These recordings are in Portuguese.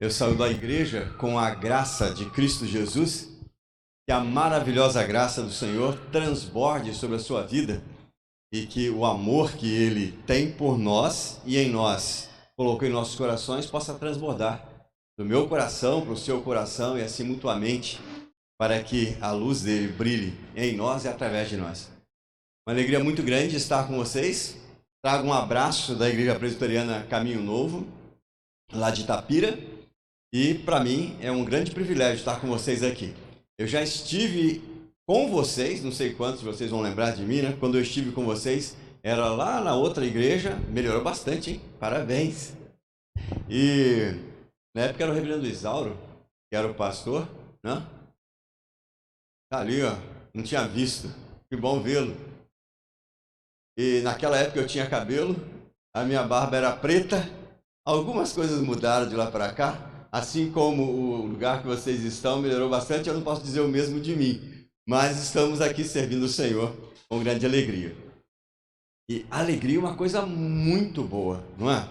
Eu saúdo a igreja com a graça de Cristo Jesus, que a maravilhosa graça do Senhor transborde sobre a sua vida e que o amor que Ele tem por nós e em nós, colocou em nossos corações, possa transbordar do meu coração para o seu coração e assim mutuamente, para que a luz dele brilhe em nós e através de nós. Uma alegria muito grande estar com vocês. Trago um abraço da Igreja Presbiteriana Caminho Novo, lá de Itapira. E para mim é um grande privilégio estar com vocês aqui. Eu já estive com vocês, não sei quantos vocês vão lembrar de mim, né? Quando eu estive com vocês, era lá na outra igreja, melhorou bastante, hein? Parabéns! E na época era o reverendo Isauro, que era o pastor, né? Tá ali, ó, não tinha visto, que bom vê-lo. E naquela época eu tinha cabelo, a minha barba era preta, algumas coisas mudaram de lá para cá. Assim como o lugar que vocês estão melhorou bastante, eu não posso dizer o mesmo de mim. Mas estamos aqui servindo o Senhor com grande alegria. E alegria é uma coisa muito boa, não é?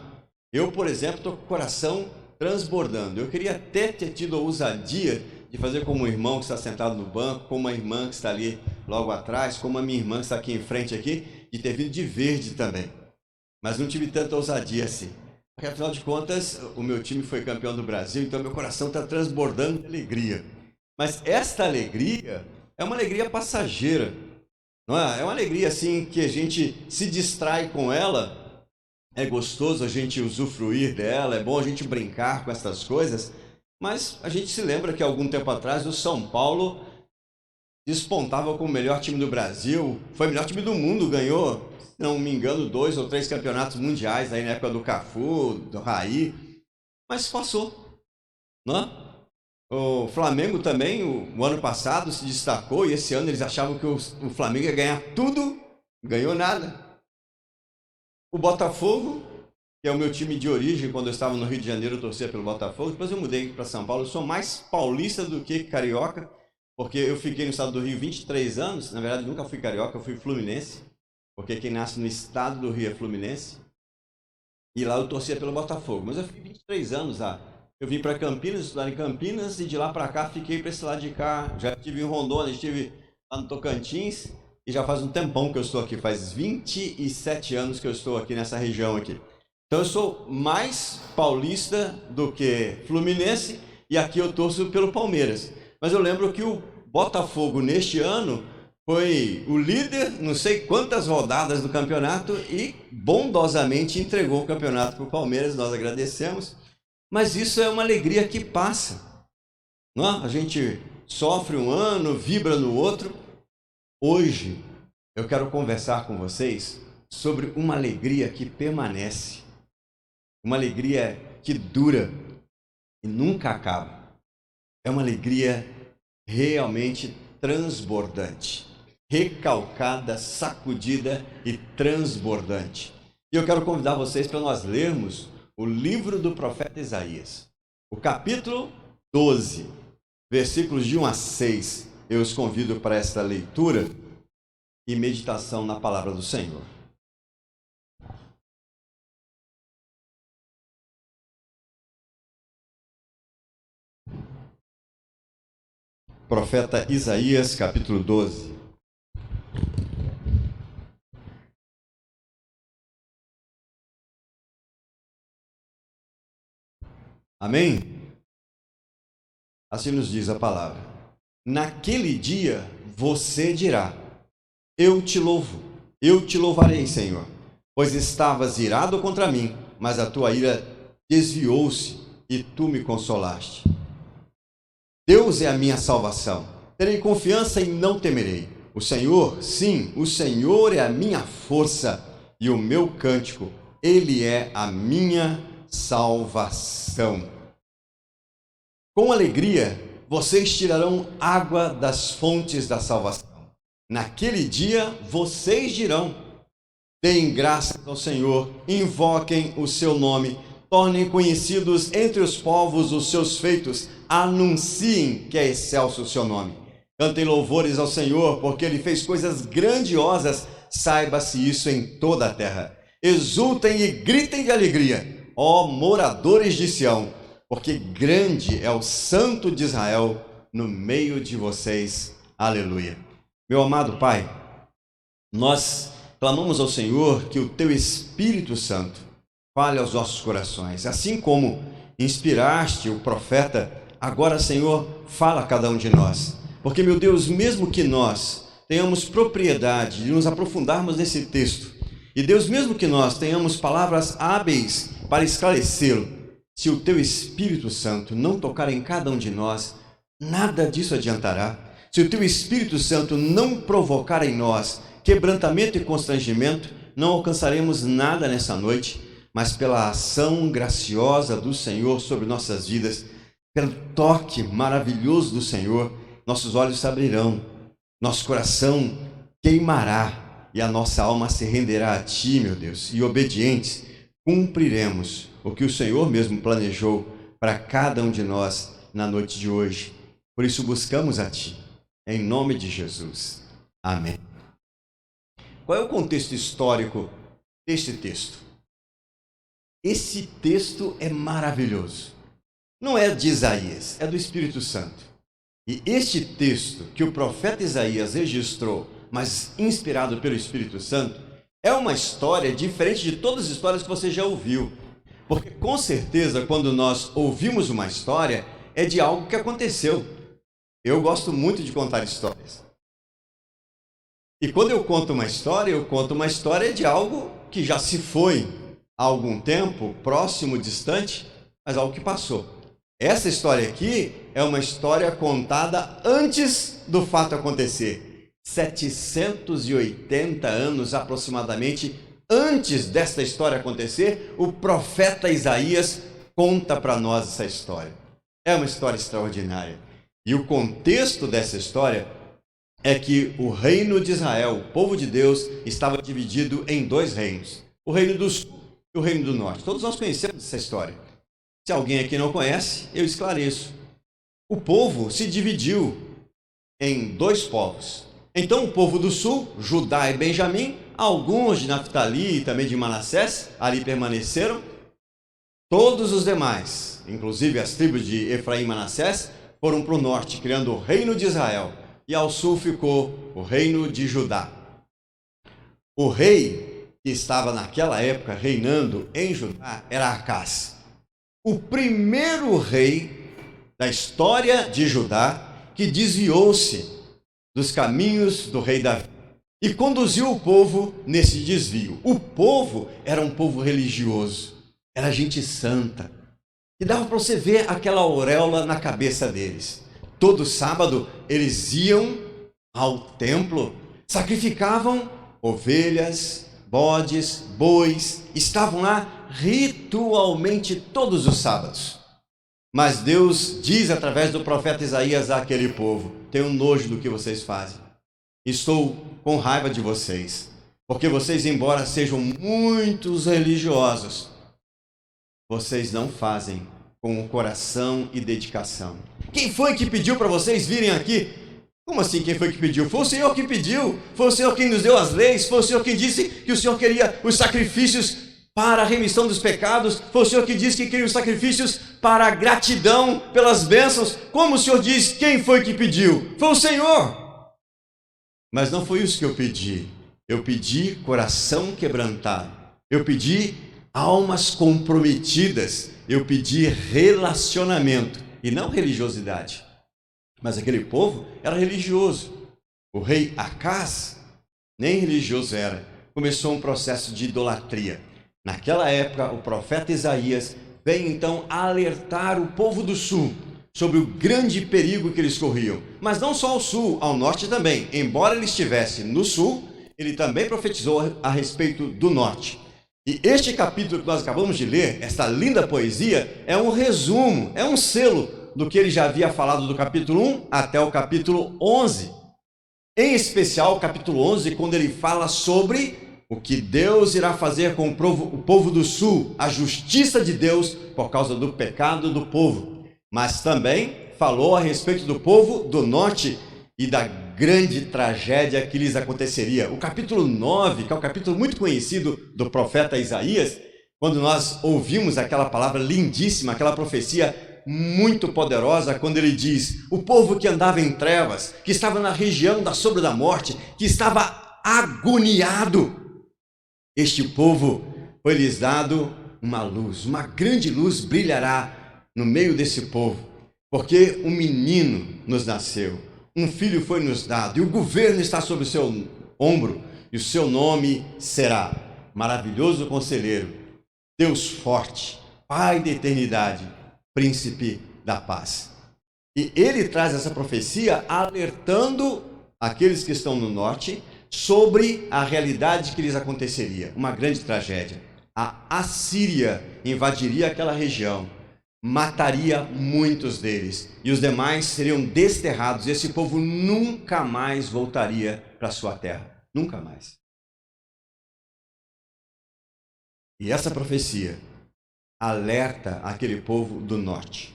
Eu, por exemplo, estou com o coração transbordando. Eu queria até ter tido a ousadia de fazer como um irmão que está sentado no banco, como uma irmã que está ali logo atrás, como a minha irmã que está aqui em frente aqui, de ter vindo de verde também. Mas não tive tanta ousadia assim. Porque, afinal de contas, o meu time foi campeão do Brasil, então meu coração está transbordando de alegria. Mas esta alegria é uma alegria passageira, não é? É uma alegria assim que a gente se distrai com ela, é gostoso a gente usufruir dela, é bom a gente brincar com essas coisas, mas a gente se lembra que algum tempo atrás o São Paulo despontava como o melhor time do Brasil, foi o melhor time do mundo, ganhou, se não me engano, 2 ou 3 campeonatos mundiais aí na época do Cafu, do Raí, mas passou, não é? O Flamengo também, o ano passado se destacou e esse ano eles achavam que o Flamengo ia ganhar tudo, ganhou nada. O Botafogo, que é o meu time de origem, quando eu estava no Rio de Janeiro eu torcia pelo Botafogo, depois eu mudei para São Paulo, eu sou mais paulista do que carioca, porque eu fiquei no estado do Rio 23 anos, na verdade nunca fui carioca, eu fui fluminense, porque quem nasce no estado do Rio é fluminense, e lá eu torcia pelo Botafogo, mas eu fiquei 23 anos lá. Eu vim para Campinas, estudar em Campinas, e de lá para cá fiquei para esse lado de cá, já estive em Rondônia, estive lá no Tocantins, e já faz um tempão que eu estou aqui, faz 27 anos que eu estou aqui nessa região aqui. Então eu sou mais paulista do que fluminense, e aqui eu torço pelo Palmeiras. Mas eu lembro que o Botafogo neste ano foi o líder, não sei quantas rodadas do campeonato e bondosamente entregou o campeonato para o Palmeiras, nós agradecemos. Mas isso é uma alegria que passa, não é? A gente sofre um ano, vibra no outro. Hoje eu quero conversar com vocês sobre uma alegria que permanece, uma alegria que dura e nunca acaba. É uma alegria realmente transbordante, recalcada, sacudida e transbordante. E eu quero convidar vocês para nós lermos o livro do profeta Isaías, o capítulo 12, versículos de 1 a 6. Eu os convido para esta leitura e meditação na palavra do Senhor. Profeta Isaías, capítulo 12. Amém? Assim nos diz a palavra. Naquele dia você dirá: eu te louvo, eu te louvarei, Senhor, pois estavas irado contra mim, mas a tua ira desviou-se e tu me consolaste. Deus é a minha salvação, terei confiança e não temerei. O Senhor, sim, o Senhor é a minha força e o meu cântico, Ele é a minha salvação. Com alegria, vocês tirarão água das fontes da salvação. Naquele dia, vocês dirão: deem graças ao Senhor, invoquem o seu nome, tornem conhecidos entre os povos os seus feitos, anunciem que é excelso o seu nome. Cantem louvores ao Senhor, porque Ele fez coisas grandiosas, saiba-se isso em toda a terra. Exultem e gritem de alegria, ó moradores de Sião, porque grande é o Santo de Israel no meio de vocês. Aleluia. Meu amado Pai, nós clamamos ao Senhor que o Teu Espírito Santo fale aos nossos corações, assim como inspiraste o profeta, agora, Senhor, fala a cada um de nós, porque, meu Deus, mesmo que nós tenhamos propriedade de nos aprofundarmos nesse texto, e Deus, mesmo que nós tenhamos palavras hábeis para esclarecê-lo, se o Teu Espírito Santo não tocar em cada um de nós, nada disso adiantará. Se o Teu Espírito Santo não provocar em nós quebrantamento e constrangimento, não alcançaremos nada nessa noite, mas pela ação graciosa do Senhor sobre nossas vidas, pelo toque maravilhoso do Senhor, nossos olhos se abrirão, nosso coração queimará e a nossa alma se renderá a Ti, meu Deus, e obedientes cumpriremos o que o Senhor mesmo planejou para cada um de nós na noite de hoje. Por isso buscamos a Ti, em nome de Jesus. Amém. Qual é o contexto histórico deste texto? Esse texto é maravilhoso. Não é de Isaías, é do Espírito Santo. E este texto que o profeta Isaías registrou, mas inspirado pelo Espírito Santo, é uma história diferente de todas as histórias que você já ouviu. Porque com certeza, quando nós ouvimos uma história, é de algo que aconteceu. Eu gosto muito de contar histórias. E quando eu conto uma história de algo que já se foi há algum tempo, próximo, distante, mas algo que passou. Essa história aqui é uma história contada antes do fato acontecer. 780 anos aproximadamente antes desta história acontecer, o profeta Isaías conta para nós essa história. É uma história extraordinária. E o contexto dessa história é que o reino de Israel, o povo de Deus, estava dividido em dois reinos. O reino do sul e o reino do norte. Todos nós conhecemos essa história. Se alguém aqui não conhece, eu esclareço. O povo se dividiu em dois povos. Então o povo do sul, Judá e Benjamim, alguns de Naftali e também de Manassés, ali permaneceram. Todos os demais, inclusive as tribos de Efraim e Manassés, foram para o norte, criando o reino de Israel. E ao sul ficou o reino de Judá. O rei que estava naquela época reinando em Judá era Acás. O primeiro rei da história de Judá que desviou-se dos caminhos do rei Davi e conduziu o povo nesse desvio. O povo era um povo religioso, era gente santa, e dava para você ver aquela auréola na cabeça deles. Todo sábado eles iam ao templo, sacrificavam ovelhas, bodes, bois, estavam lá ritualmente todos os sábados. Mas Deus diz através do profeta Isaías àquele povo: tenho nojo do que vocês fazem, estou com raiva de vocês, porque vocês, embora sejam muitos religiosos, vocês não fazem com o coração e dedicação. Quem foi que pediu para vocês virem aqui? Como assim quem foi que pediu? Foi o Senhor que pediu, foi o Senhor quem nos deu as leis, foi o Senhor quem disse que o Senhor queria os sacrifícios para a remissão dos pecados, foi o Senhor que disse que queria os sacrifícios para a gratidão pelas bênçãos. Como o Senhor diz, quem foi que pediu? Foi o Senhor. Mas não foi isso que eu pedi. Eu pedi coração quebrantado, eu pedi almas comprometidas, eu pedi relacionamento e não religiosidade. Mas aquele povo era religioso. O rei Acás nem religioso era. Começou um processo de idolatria. Naquela época, o profeta Isaías vem então alertar o povo do sul sobre o grande perigo que eles corriam. Mas não só ao sul, ao norte também. Embora ele estivesse no sul, ele também profetizou a respeito do norte. E este capítulo que nós acabamos de ler, esta linda poesia, é um resumo, é um selo do que ele já havia falado do capítulo 1 até o capítulo 11. Em especial o capítulo 11, quando ele fala sobre o que Deus irá fazer com o povo do sul, a justiça de Deus por causa do pecado do povo. Mas também falou a respeito do povo do norte e da grande tragédia que lhes aconteceria. O capítulo 9, que é um capítulo muito conhecido do profeta Isaías, quando nós ouvimos aquela palavra lindíssima, aquela profecia muito poderosa, quando ele diz: o povo que andava em trevas, que estava na região da sombra da morte, que estava agoniado, este povo foi-lhes dado uma luz, uma grande luz brilhará no meio desse povo, porque um menino nos nasceu, um filho foi nos dado, e o governo está sobre o seu ombro, e o seu nome será Maravilhoso Conselheiro, Deus Forte, Pai da Eternidade, Príncipe da Paz. E ele traz essa profecia alertando aqueles que estão no norte sobre a realidade que lhes aconteceria, uma grande tragédia. A Assíria invadiria aquela região, mataria muitos deles, e os demais seriam desterrados, e esse povo nunca mais voltaria para sua terra, nunca mais. E essa profecia alerta aquele povo do norte.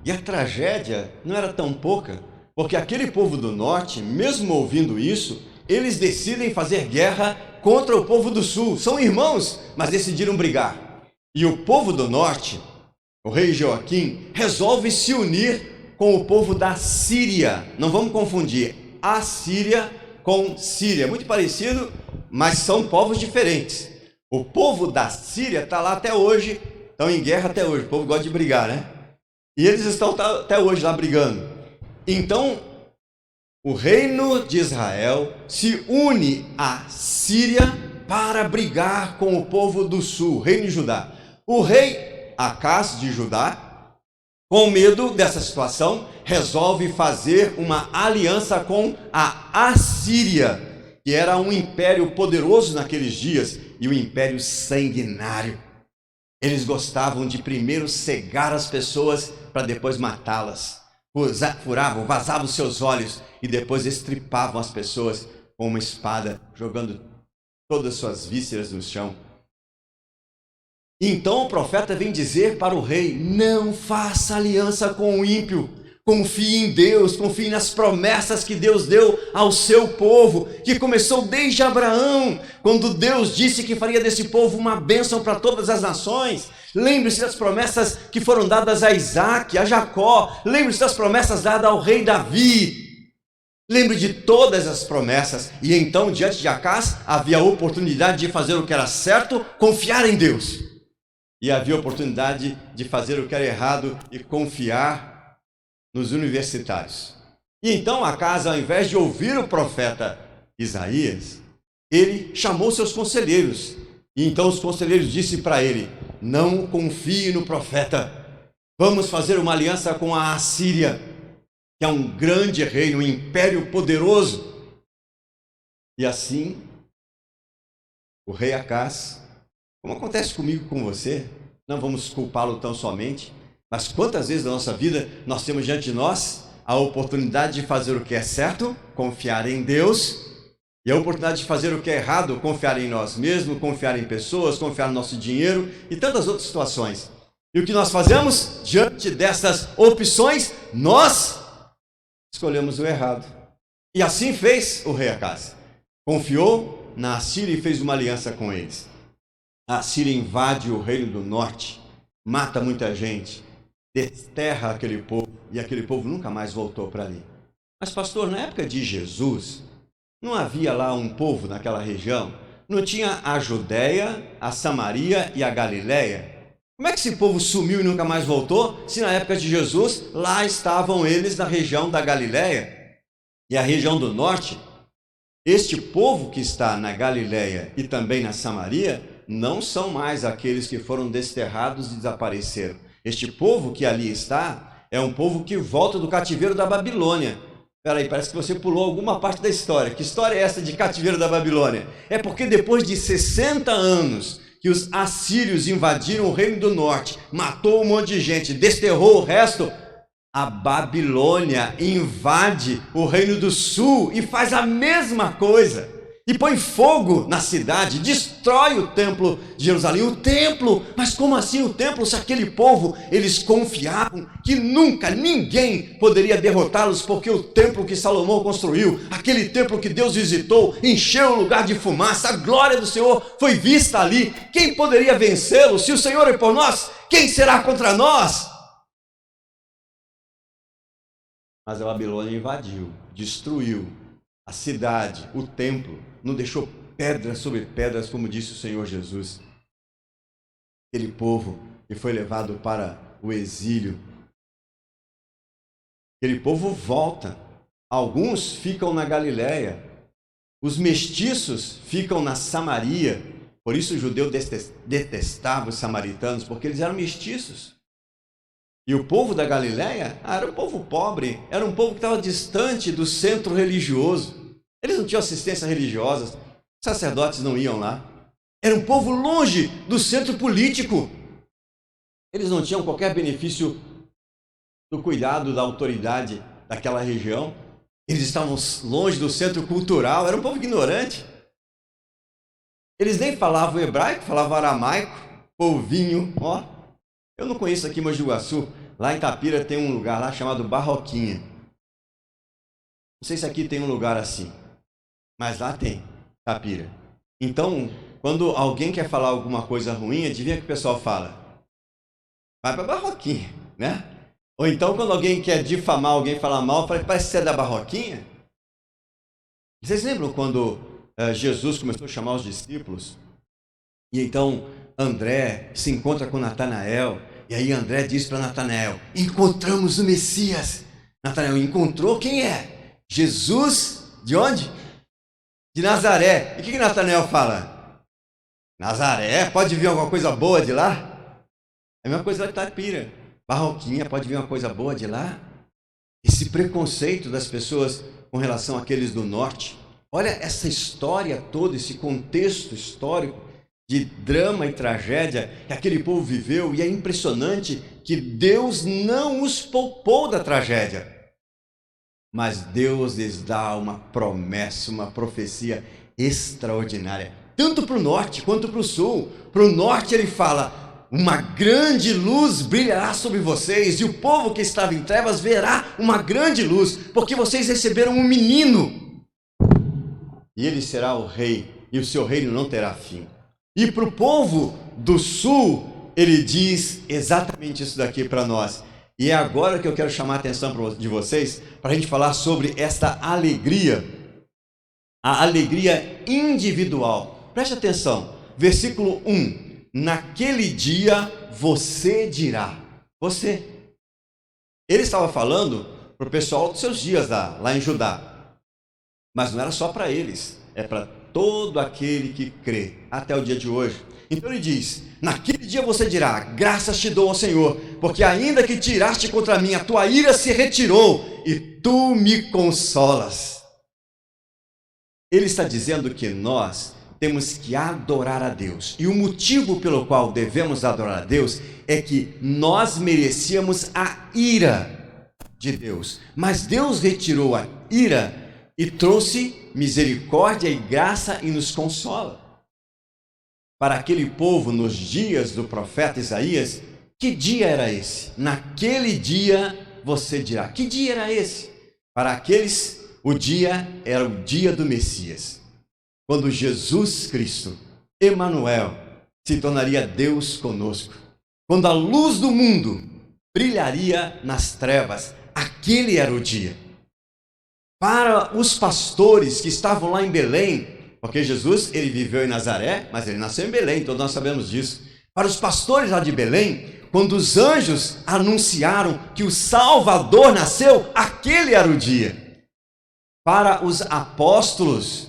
E a tragédia não era tão pouca, porque aquele povo do norte, mesmo ouvindo isso, eles decidem fazer guerra contra o povo do sul. São irmãos, mas decidiram brigar. E o povo do norte, o rei Joaquim, resolve se unir com o povo da Síria. Não vamos confundir Assíria com Síria. Muito parecido, mas são povos diferentes. O povo da Síria está lá até hoje, estão em guerra até hoje. O povo gosta de brigar, né? E eles estão até hoje lá brigando. Então, o reino de Israel se une à Síria para brigar com o povo do sul, o reino de Judá. O rei Acás de Judá, com medo dessa situação, resolve fazer uma aliança com a Assíria, que era um império poderoso naqueles dias e um império sanguinário. Eles gostavam de primeiro cegar as pessoas para depois matá-las. Furavam, vazavam os seus olhos e depois estripavam as pessoas com uma espada, jogando todas as suas vísceras no chão. Então o profeta vem dizer para o rei: não faça aliança com o ímpio, confie em Deus, confie nas promessas que Deus deu ao seu povo, que começou desde Abraão, quando Deus disse que faria desse povo uma bênção para todas as nações. Lembre-se das promessas que foram dadas a Isaac, a Jacó, lembre-se das promessas dadas ao rei Davi. Lembre de todas as promessas. E então, diante de Acás, havia a oportunidade de fazer o que era certo, confiar em Deus. E havia a oportunidade de fazer o que era errado e confiar nos universitários. E então Acás, ao invés de ouvir o profeta Isaías, ele chamou seus conselheiros. E então os conselheiros disseram para ele: não confie no profeta. Vamos fazer uma aliança com a Assíria, que é um grande reino, um império poderoso. E assim, o rei Acás, como acontece comigo e com você, não vamos culpá-lo tão somente, mas quantas vezes na nossa vida nós temos diante de nós a oportunidade de fazer o que é certo, confiar em Deus, e a oportunidade de fazer o que é errado, confiar em nós mesmos, confiar em pessoas, confiar no nosso dinheiro e tantas outras situações. E o que nós fazemos? Diante dessas opções, nós escolhemos o errado. E assim fez o rei Acás. Confiou na Assíria e fez uma aliança com eles. A Assíria invade o reino do norte, mata muita gente, desterra aquele povo, e aquele povo nunca mais voltou para ali. Mas pastor, na época de Jesus, não havia lá um povo naquela região? Não tinha a Judéia, a Samaria e a Galiléia? Como é que esse povo sumiu e nunca mais voltou, se na época de Jesus, lá estavam eles na região da Galiléia e a região do norte? Este povo que está na Galiléia e também na Samaria, não são mais aqueles que foram desterrados e desapareceram. Este povo que ali está, é um povo que volta do cativeiro da Babilônia. Espera aí, parece que você pulou alguma parte da história. Que história é essa de cativeiro da Babilônia? É porque depois de 60 anos que os assírios invadiram o reino do norte, matou um monte de gente, desterrou o resto, a Babilônia invade o reino do sul e faz a mesma coisa. e põe fogo na cidade, destrói o templo de Jerusalém. O templo, mas como assim o templo? Se aquele povo, eles confiavam que nunca ninguém poderia derrotá-los, porque o templo que Salomão construiu, aquele templo que Deus visitou, encheu o lugar de fumaça, a glória do Senhor foi vista ali. Quem poderia vencê-lo? Se o Senhor é por nós, quem será contra nós? Mas a Babilônia invadiu, destruiu a cidade, o templo, não deixou pedras sobre pedras, como disse o Senhor Jesus. Aquele povo que foi levado para o exílio, aquele povo volta. Alguns ficam na Galiléia, os mestiços ficam na Samaria. Por isso o judeu detestava os samaritanos, porque eles eram mestiços. E o povo da Galiléia era um povo pobre, era um povo que estava distante do centro religioso. Eles não tinham assistência religiosa, os sacerdotes não iam lá. Era um povo longe do centro político. Eles não tinham qualquer benefício do cuidado da autoridade daquela região. Eles estavam longe do centro cultural, era um povo ignorante. Eles nem falavam hebraico, falavam aramaico, polvinho, ó. Eu não conheço aqui em Mogi do Iguaçu, lá em Tapira tem um lugar lá chamado Barroquinha. Não sei se aqui tem um lugar assim, mas lá tem, Tapira. Então, quando alguém quer falar alguma coisa ruim, adivinha o que o pessoal fala? Vai para Barroquinha, né? Ou então, quando alguém quer difamar alguém, falar mal, fala, parece ser da Barroquinha. Vocês lembram quando Jesus começou a chamar os discípulos? E então André se encontra com Natanael, e aí André diz para Natanael, encontramos o Messias. Natanael encontrou quem é? Jesus, de onde? De Nazaré. E o que Natanael fala? Nazaré, pode vir alguma coisa boa de lá? É a mesma coisa lá de Tapira. Barroquinha, pode vir uma coisa boa de lá? Esse preconceito das pessoas com relação àqueles do norte. Olha essa história toda, esse contexto histórico de drama e tragédia que aquele povo viveu, e é impressionante que Deus não os poupou da tragédia. Mas Deus lhes dá uma promessa, uma profecia extraordinária, tanto para o norte quanto para o sul. Para o norte ele fala, uma grande luz brilhará sobre vocês, e o povo que estava em trevas verá uma grande luz, porque vocês receberam um menino, e ele será o rei, e o seu reino não terá fim. E para o povo do sul, ele diz exatamente isso daqui para nós. E é agora que eu quero chamar a atenção de vocês para a gente falar sobre esta alegria, a alegria individual. Preste atenção, versículo 1. Naquele dia você dirá, você. Ele estava falando para o pessoal dos seus dias lá em Judá, mas não era só para eles, é para todo aquele que crê, até o dia de hoje. Então ele diz, naquele dia você dirá, graças te dou ao Senhor, porque ainda que tiraste contra mim, a tua ira se retirou, e tu me consolas. Ele está dizendo que nós temos que adorar a Deus, e o motivo pelo qual devemos adorar a Deus é que nós merecíamos a ira de Deus, mas Deus retirou a ira e trouxe misericórdia e graça e nos consola. Para aquele povo nos dias do profeta Isaías, que dia era esse? Naquele dia você dirá. Que dia era esse? Para aqueles, o dia era o dia do Messias, quando Jesus Cristo, Emanuel, se tornaria Deus conosco, quando a luz do mundo brilharia nas trevas. Aquele era o dia. Para os pastores que estavam lá em Belém, porque Jesus, ele viveu em Nazaré, mas ele nasceu em Belém, todos nós sabemos disso. Para os pastores lá de Belém, quando os anjos anunciaram que o Salvador nasceu, aquele era o dia. Para os apóstolos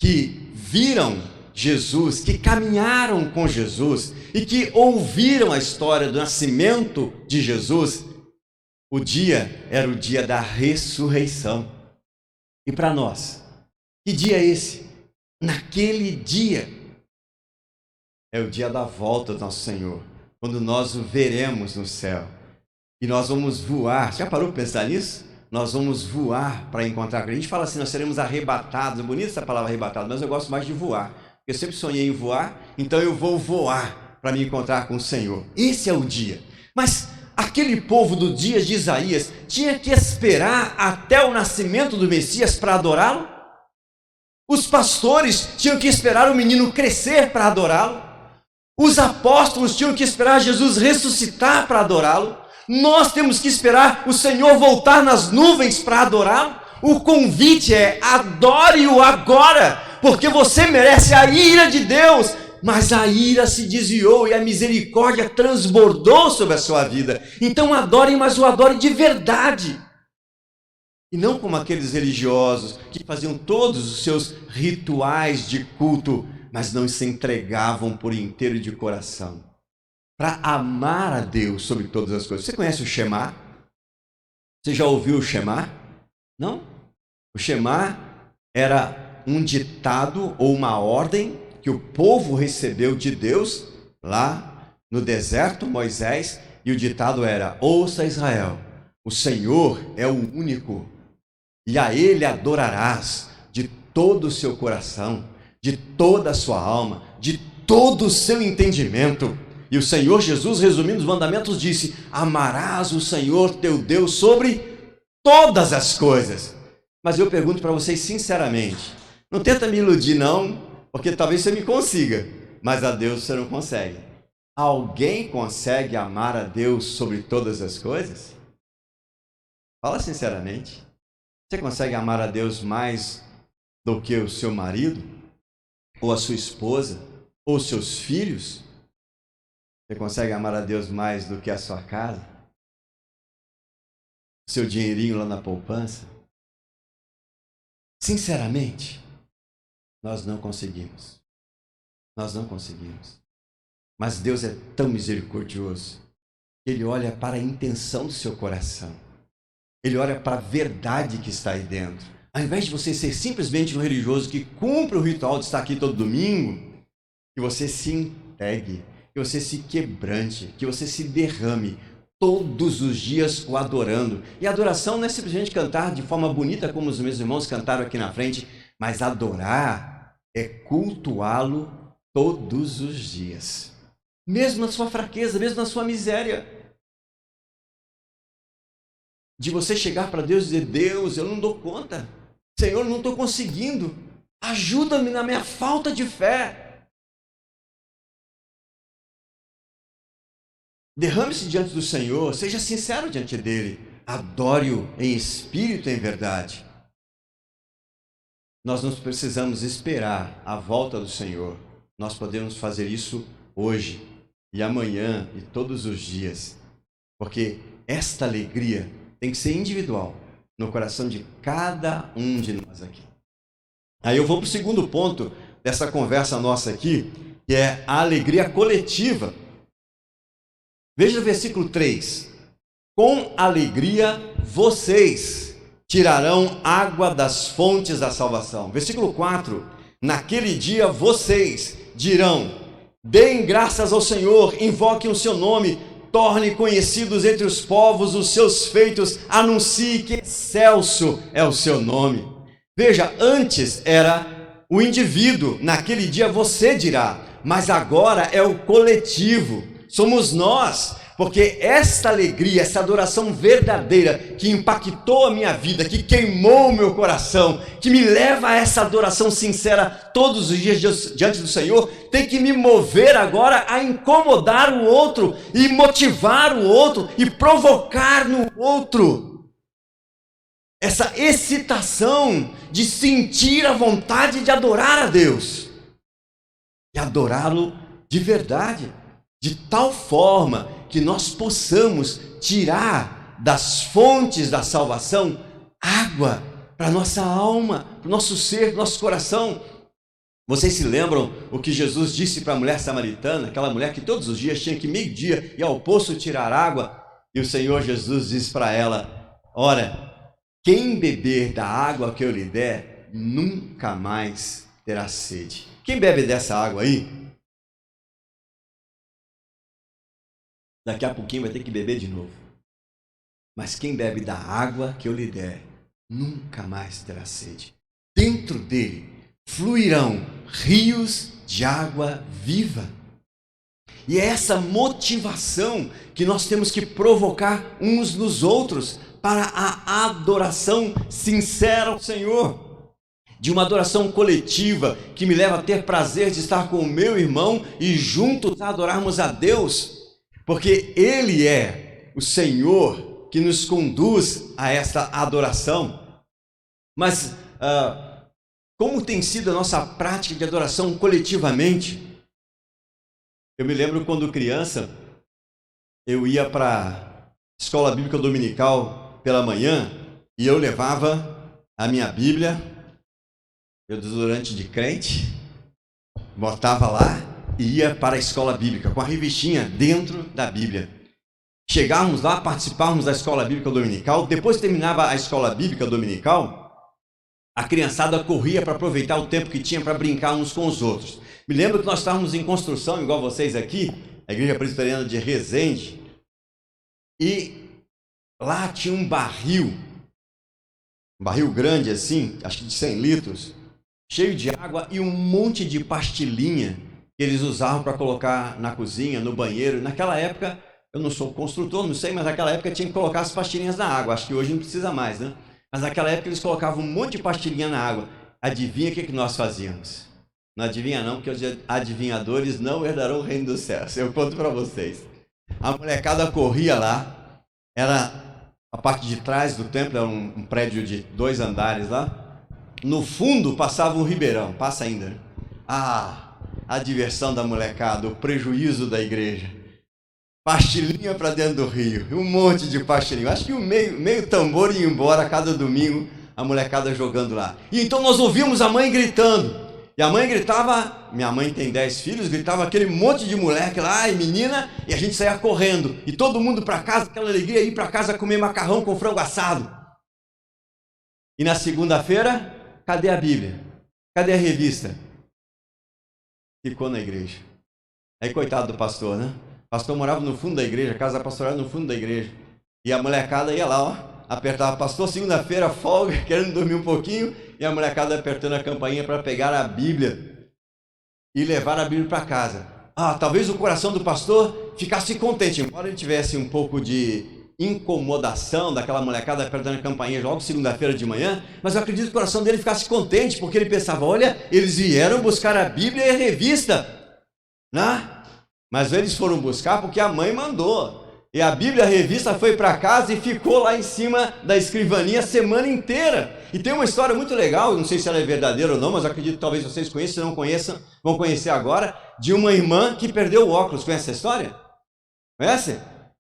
que viram Jesus, que caminharam com Jesus e que ouviram a história do nascimento de Jesus, o dia era o dia da ressurreição. E para nós, que dia é esse? Naquele dia é o dia da volta do nosso Senhor, quando nós o veremos no céu e nós vamos voar. Já parou para pensar nisso? nós vamos voar para encontrar com Ele. A gente fala assim, nós seremos arrebatados. É bonita essa palavra arrebatado, mas eu gosto mais de voar. Eu sempre sonhei em voar, então eu vou voar para me encontrar com o Senhor. Esse é o dia. Mas aquele povo do dia de Isaías tinha que esperar até o nascimento do Messias para adorá-lo? Os pastores tinham que esperar o menino crescer para adorá-lo? Os apóstolos tinham que esperar Jesus ressuscitar para adorá-lo? Nós temos que esperar o Senhor voltar nas nuvens para adorá-lo? O convite é: adore-o agora, porque você merece a ira de Deus. Mas a ira se desviou e a misericórdia transbordou sobre a sua vida. Então adore, mas o adore de verdade. E não como aqueles religiosos que faziam todos os seus rituais de culto, mas não se entregavam por inteiro e de coração para amar a Deus sobre todas as coisas. Você conhece o Shema? Você já ouviu o Shema? Não? O Shema era um ditado ou uma ordem que o povo recebeu de Deus lá no deserto, Moisés, e o ditado era: ouça Israel, o Senhor é o único, e a Ele adorarás de todo o seu coração, de toda a sua alma, de todo o seu entendimento. E o Senhor Jesus, resumindo os mandamentos, disse: amarás o Senhor teu Deus sobre todas as coisas. Mas eu pergunto para vocês sinceramente, não tenta me iludir não, porque talvez você me consiga, mas a Deus você não consegue. Alguém consegue amar a Deus sobre todas as coisas? Fala sinceramente. Você consegue amar a Deus mais do que o seu marido? Ou a sua esposa? Ou os seus filhos? Você consegue amar a Deus mais do que a sua casa? Seu dinheirinho lá na poupança? Sinceramente, nós não conseguimos. Nós não conseguimos. Mas Deus é tão misericordioso. Ele olha para a intenção do seu coração. Ele olha para a verdade que está aí dentro. Ao invés de você ser simplesmente um religioso que cumpre o ritual de estar aqui todo domingo, que você se entregue, que você se quebrante, que você se derrame todos os dias o adorando. E a adoração não é simplesmente cantar de forma bonita como os meus irmãos cantaram aqui na frente, mas adorar é cultuá-lo todos os dias. Mesmo na sua fraqueza, mesmo na sua miséria. De você chegar para Deus e dizer: Deus, eu não dou conta. Senhor, eu não estou conseguindo. Ajuda-me na minha falta de fé. Derrame-se diante do Senhor, seja sincero diante dele. Adore-o em espírito e em verdade. Nós não precisamos esperar a volta do Senhor. Nós podemos fazer isso hoje e amanhã e todos os dias. Porque esta alegria tem que ser individual no coração de cada um de nós aqui. Aí eu vou para o segundo ponto dessa conversa nossa aqui, que é a alegria coletiva. Veja o versículo 3. Com alegria vocês tirarão água das fontes da salvação. Versículo 4. Naquele dia vocês dirão: deem graças ao Senhor, invoquem o seu nome, torne conhecidos entre os povos os seus feitos, anuncie que excelso é o seu nome. Veja, antes era o indivíduo, naquele dia você dirá, mas agora é o coletivo, somos nós, porque esta alegria, essa adoração verdadeira que impactou a minha vida, que queimou o meu coração, que me leva a essa adoração sincera todos os dias diante do Senhor, tem que me mover agora a incomodar o outro e motivar o outro e provocar no outro essa excitação de sentir a vontade de adorar a Deus e adorá-lo de verdade, de tal forma que nós possamos tirar das fontes da salvação água para nossa alma, para o nosso ser, para o nosso coração. Vocês se lembram o que Jesus disse para a mulher samaritana, aquela mulher que todos os dias tinha que meio-dia ir ao poço tirar água? E o Senhor Jesus disse para ela: ora, quem beber da água que eu lhe der, nunca mais terá sede. Quem bebe dessa água aí, daqui a pouquinho vai ter que beber de novo. mas quem bebe da água que eu lhe der, nunca mais terá sede. Dentro dele fluirão rios de água viva. E é essa motivação que nós temos que provocar uns nos outros para a adoração sincera ao Senhor. De uma adoração coletiva que me leva a ter prazer de estar com o meu irmão e juntos adorarmos a Deus, porque Ele é o Senhor que nos conduz a essa adoração. Mas como tem sido a nossa prática de adoração coletivamente? Eu me lembro quando criança, eu ia para a escola bíblica dominical pela manhã e eu levava a minha Bíblia, meu desodorante de crente, botava lá e ia para a escola bíblica com a revistinha dentro da Bíblia. Chegávamos lá, participávamos da escola bíblica dominical. Depois que terminava a escola bíblica dominical, a criançada corria para aproveitar o tempo que tinha para brincar uns com os outros. Me lembro que nós estávamos em construção, igual vocês aqui, a Igreja Presbiteriana de Resende, e lá tinha um barril grande assim, acho que de 100 litros, cheio de água e um monte de pastilhinha que eles usavam para colocar na cozinha, no banheiro. Naquela época, eu não sou construtor, não sei, mas naquela época tinha que colocar as pastilhinhas na água. Acho que hoje não precisa mais, né? Mas naquela época eles colocavam um monte de pastilhinha na água. Adivinha o que nós fazíamos? Não adivinha não, porque os adivinhadores não herdarão o reino dos céus. Eu conto para vocês. A molecada corria lá, era a parte de trás do templo, era um prédio de 2 andares lá. No fundo passava um ribeirão, passa ainda, né? A diversão da molecada, o prejuízo da igreja. Pastilhinha para dentro do rio, um monte de pastilhinha. Acho que o meio tambor ia embora cada domingo, a molecada jogando lá. E então nós ouvimos a mãe gritando. E a mãe gritava, minha mãe tem 10 filhos, gritava aquele monte de moleque lá e menina, e a gente saía correndo. E todo mundo para casa, aquela alegria, ir para casa comer macarrão com frango assado. E na segunda-feira, cadê a Bíblia? Cadê a revista? Ficou na igreja. Aí coitado do pastor, né? O pastor morava no fundo da igreja, a casa pastoral no fundo da igreja. E a molecada ia lá, ó, apertava, pastor, segunda-feira, folga, querendo dormir um pouquinho, e a molecada apertando a campainha para pegar a Bíblia e levar a Bíblia para casa. Talvez o coração do pastor ficasse contente, embora ele tivesse um pouco de incomodação daquela molecada apertando a campainha logo segunda-feira de manhã, mas eu acredito que o coração dele ficasse contente, porque ele pensava, olha, eles vieram buscar a Bíblia e a revista, né? Mas eles foram buscar porque a mãe mandou. E a Bíblia, a revista, foi para casa e ficou lá em cima da escrivaninha a semana inteira. E tem uma história muito legal, não sei se ela é verdadeira ou não, mas eu acredito que talvez vocês conheçam, se não conheçam, vão conhecer agora, de uma irmã que perdeu o óculos. Conhece essa história? Conhece?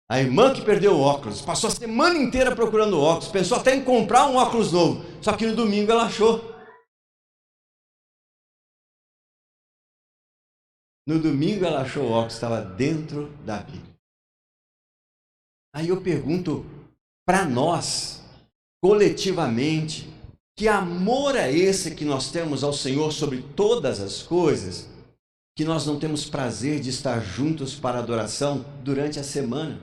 A irmã que perdeu o óculos, passou a semana inteira procurando o óculos, pensou até em comprar um óculos novo, só que no domingo ela achou. No domingo ela achou o óculos, estava dentro da Bíblia. Aí eu pergunto para nós, coletivamente, que amor é esse que nós temos ao Senhor sobre todas as coisas, que nós não temos prazer de estar juntos para adoração durante a semana?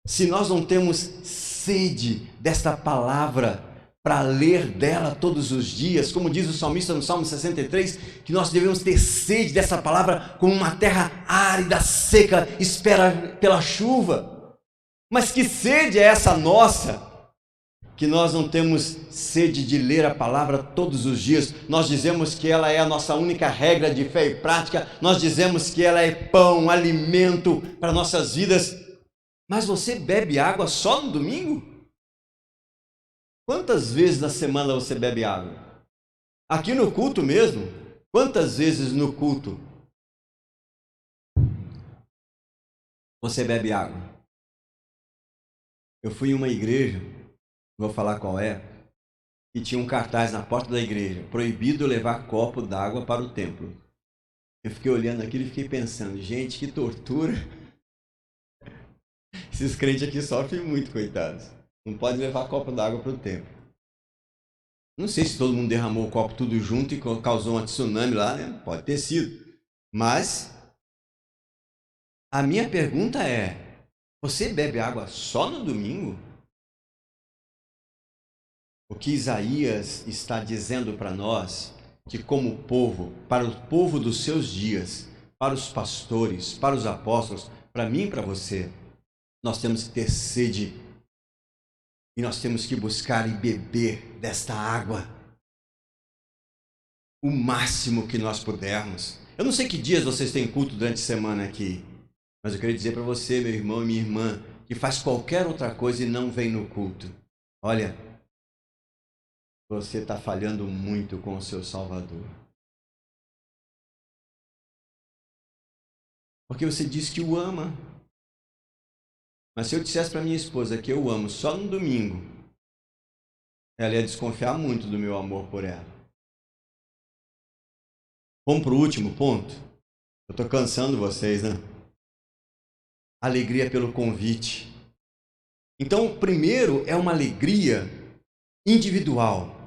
Se nós não temos sede desta palavra para ler dela todos os dias, como diz o salmista no Salmo 63, que nós devemos ter sede dessa palavra como uma terra árida, seca, espera pela chuva. Mas que sede é essa nossa, que nós não temos sede de ler a palavra todos os dias? Nós dizemos que ela é a nossa única regra de fé e prática, nós dizemos que ela é pão, alimento para nossas vidas, mas você bebe água só no domingo? Quantas vezes na semana você bebe água? Aqui no culto mesmo, quantas vezes no culto você bebe água? Eu fui em uma igreja, vou falar qual é, e tinha um cartaz na porta da igreja, proibido levar copo d'água para o templo. Eu fiquei olhando aquilo e fiquei pensando, gente, que tortura. Esses crentes aqui sofrem muito, coitados. Não pode levar copo d'água para o templo. Não sei se todo mundo derramou o copo tudo junto e causou uma tsunami lá, né? Pode ter sido. Mas a minha pergunta é, você bebe água só no domingo? O que Isaías está dizendo para nós, que como povo, para o povo dos seus dias, para os pastores, para os apóstolos, para mim e para você, nós temos que ter sede e nós temos que buscar e beber desta água o máximo que nós pudermos. Eu não sei que dias vocês têm culto durante a semana aqui, mas eu queria dizer para você, meu irmão e minha irmã, que faz qualquer outra coisa e não vem no culto. Olha, você está falhando muito com o seu Salvador. Porque você diz que o ama. Mas se eu dissesse para minha esposa que eu amo só no domingo, ela ia desconfiar muito do meu amor por ela. Vamos para o último ponto? Eu estou cansando vocês, né? Alegria pelo convite. Então, primeiro é uma alegria individual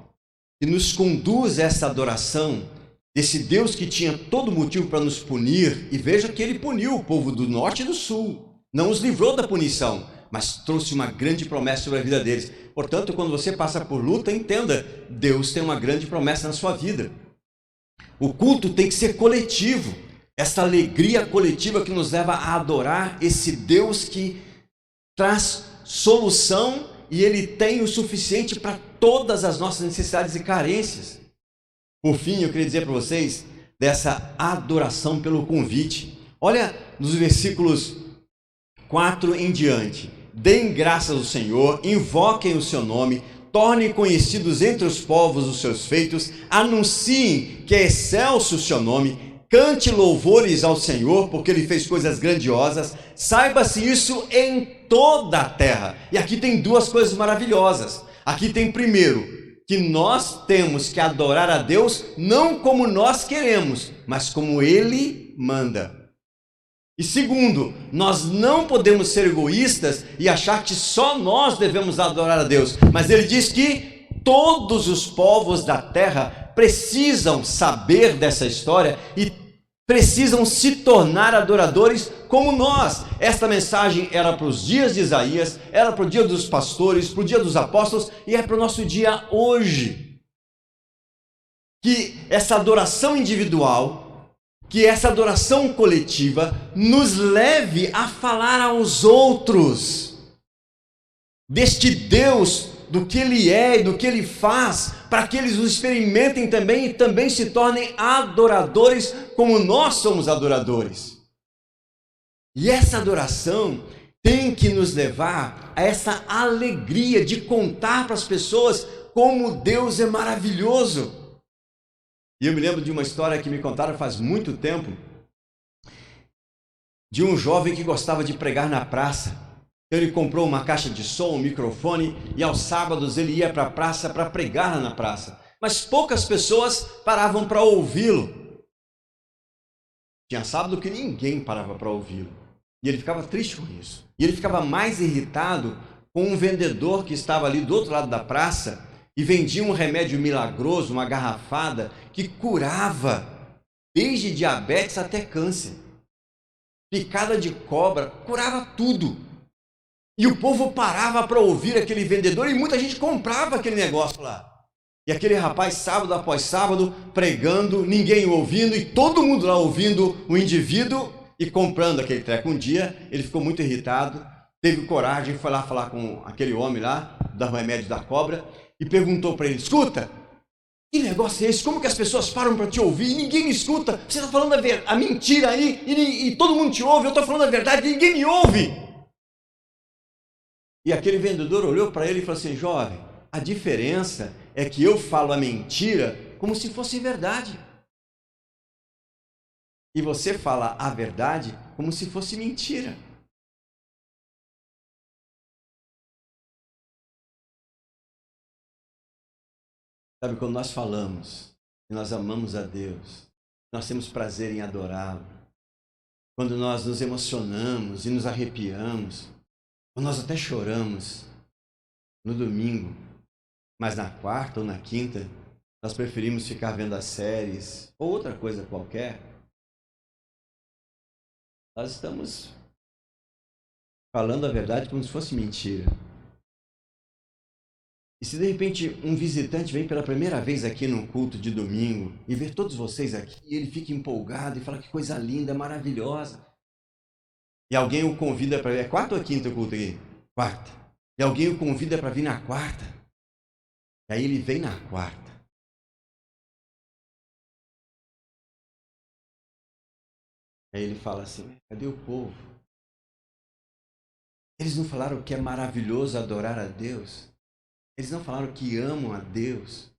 que nos conduz a essa adoração desse Deus que tinha todo motivo para nos punir. E veja que ele puniu o povo do norte e do sul. Não os livrou da punição, mas trouxe uma grande promessa sobre a vida deles. Portanto, quando você passa por luta, entenda, Deus tem uma grande promessa na sua vida. O culto tem que ser coletivo. Essa alegria coletiva que nos leva a adorar esse Deus que traz solução e ele tem o suficiente para todas as nossas necessidades e carências. Por fim, eu queria dizer para vocês dessa adoração pelo convite. Olha nos versículos 4 em diante. Deem graças ao Senhor, invoquem o seu nome, tornem conhecidos entre os povos os seus feitos, anunciem que é excelso o seu nome, cante louvores ao Senhor, porque ele fez coisas grandiosas, saiba-se isso em toda a terra. E aqui tem duas coisas maravilhosas. Aqui tem primeiro, que nós temos que adorar a Deus não como nós queremos, mas como Ele manda. E segundo, nós não podemos ser egoístas e achar que só nós devemos adorar a Deus. Mas ele diz que todos os povos da terra precisam saber dessa história e precisam se tornar adoradores como nós. Esta mensagem era para os dias de Isaías, era para o dia dos pastores, para o dia dos apóstolos e é para o nosso dia hoje. Que essa adoração individual, que essa adoração coletiva nos leve a falar aos outros deste Deus, do que Ele é e do que Ele faz, para que eles o experimentem também e também se tornem adoradores como nós somos adoradores. E essa adoração tem que nos levar a essa alegria de contar para as pessoas como Deus é maravilhoso. E eu me lembro de uma história que me contaram faz muito tempo, de um jovem que gostava de pregar na praça. Então ele comprou uma caixa de som, um microfone, e aos sábados ele ia para a praça para pregar na praça. Mas poucas pessoas paravam para ouvi-lo. Tinha sábado que ninguém parava para ouvi-lo. E ele ficava triste com isso. E ele ficava mais irritado com um vendedor que estava ali do outro lado da praça e vendia um remédio milagroso, uma garrafada, que curava desde diabetes até câncer. Picada de cobra, curava tudo. E o povo parava para ouvir aquele vendedor e muita gente comprava aquele negócio lá. E aquele rapaz, sábado após sábado, pregando, ninguém ouvindo e todo mundo lá ouvindo o indivíduo e comprando aquele treco. Um dia ele ficou muito irritado, teve coragem, foi lá falar com aquele homem lá, do remédio da cobra, e perguntou para ele: escuta, que negócio é esse? Como que as pessoas param para te ouvir e ninguém me escuta? Você está falando a mentira aí e todo mundo te ouve, eu estou falando a verdade e ninguém me ouve. E aquele vendedor olhou para ele e falou assim: jovem, a diferença é que eu falo a mentira como se fosse verdade. E você fala a verdade como se fosse mentira. Sabe, quando nós falamos que nós amamos a Deus, nós temos prazer em adorá-lo, quando nós nos emocionamos e nos arrepiamos, quando nós até choramos no domingo, mas na quarta ou na quinta, nós preferimos ficar vendo as séries ou outra coisa qualquer, nós estamos falando a verdade como se fosse mentira. E se de repente um visitante vem pela primeira vez aqui no culto de domingo e vê todos vocês aqui, e ele fica empolgado e fala que coisa linda, maravilhosa. E alguém o convida para vir. É quarta ou quinta o culto aqui? Quarta. E alguém o convida para vir na quarta. E aí ele vem na quarta. Aí ele fala assim: cadê o povo? Eles não falaram que é maravilhoso adorar a Deus? Eles não falaram que amam a Deus?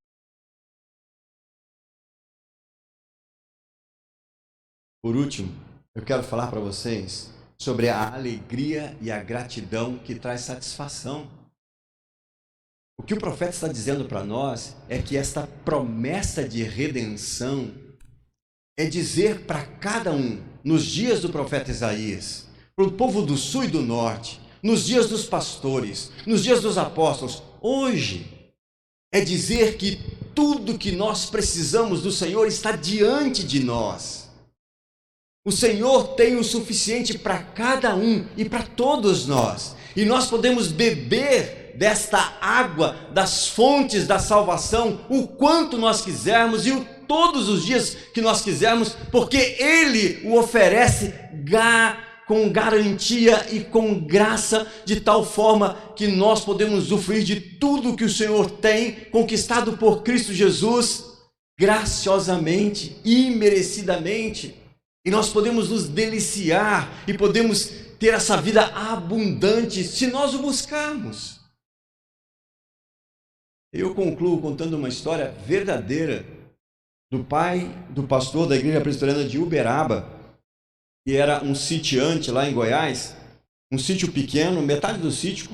Por último, eu quero falar para vocês sobre a alegria e a gratidão que traz satisfação. O que o profeta está dizendo para nós é que esta promessa de redenção é dizer para cada um, nos dias do profeta Isaías, para o povo do sul e do norte, nos dias dos pastores, nos dias dos apóstolos, hoje, é dizer que tudo que nós precisamos do Senhor está diante de nós. O Senhor tem o suficiente para cada um e para todos nós. E nós podemos beber desta água, das fontes da salvação, o quanto nós quisermos e todos os dias que nós quisermos, porque Ele o oferece com garantia e com graça, de tal forma que nós podemos usufruir de tudo que o Senhor tem conquistado por Cristo Jesus, graciosamente, imerecidamente. E nós podemos nos deliciar e podemos ter essa vida abundante se nós o buscarmos. Eu concluo contando uma história verdadeira do pai do pastor da igreja presbiteriana de Uberaba, que era um sitiante lá em Goiás, um sítio pequeno, metade do sítio,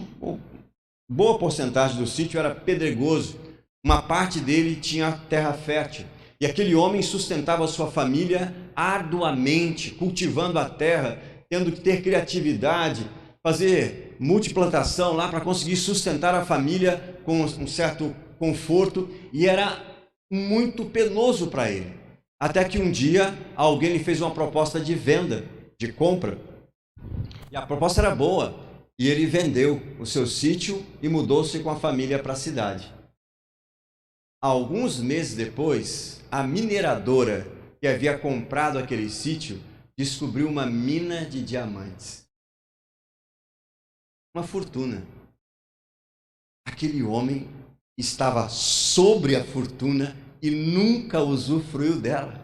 boa porcentagem do sítio era pedregoso, uma parte dele tinha terra fértil. E aquele homem sustentava a sua família arduamente, cultivando a terra, tendo que ter criatividade, fazer multiplantação lá para conseguir sustentar a família com um certo conforto, e era muito penoso para ele. Até que um dia alguém lhe fez uma proposta de venda, de compra, e a proposta era boa, e ele vendeu o seu sítio e mudou-se com a família para a cidade. Alguns meses depois, a mineradora que havia comprado aquele sítio descobriu uma mina de diamantes. Uma fortuna. Aquele homem estava sobre a fortuna e nunca usufruiu dela.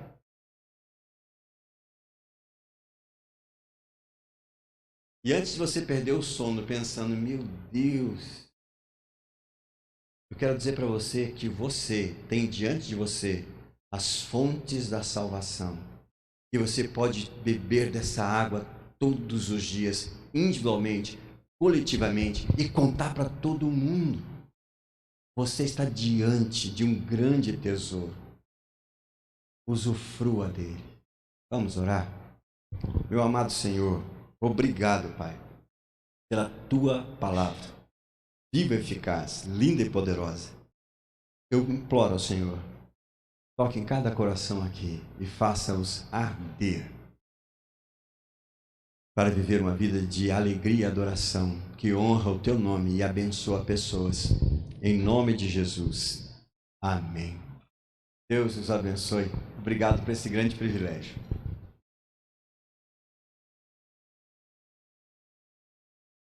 E antes de você perder o sono pensando, meu Deus, eu quero dizer para você que você tem diante de você as fontes da salvação. E você pode beber dessa água todos os dias, individualmente, coletivamente, e contar para todo mundo. Você está diante de um grande tesouro. Usufrua dele. Vamos orar? Meu amado Senhor, obrigado, Pai, pela Tua palavra, viva, eficaz, linda e poderosa. Eu imploro ao Senhor, toque em cada coração aqui e faça-os arder para viver uma vida de alegria e adoração, que honra o Teu nome e abençoa pessoas. Em nome de Jesus. Amém. Deus os abençoe. Obrigado por esse grande privilégio.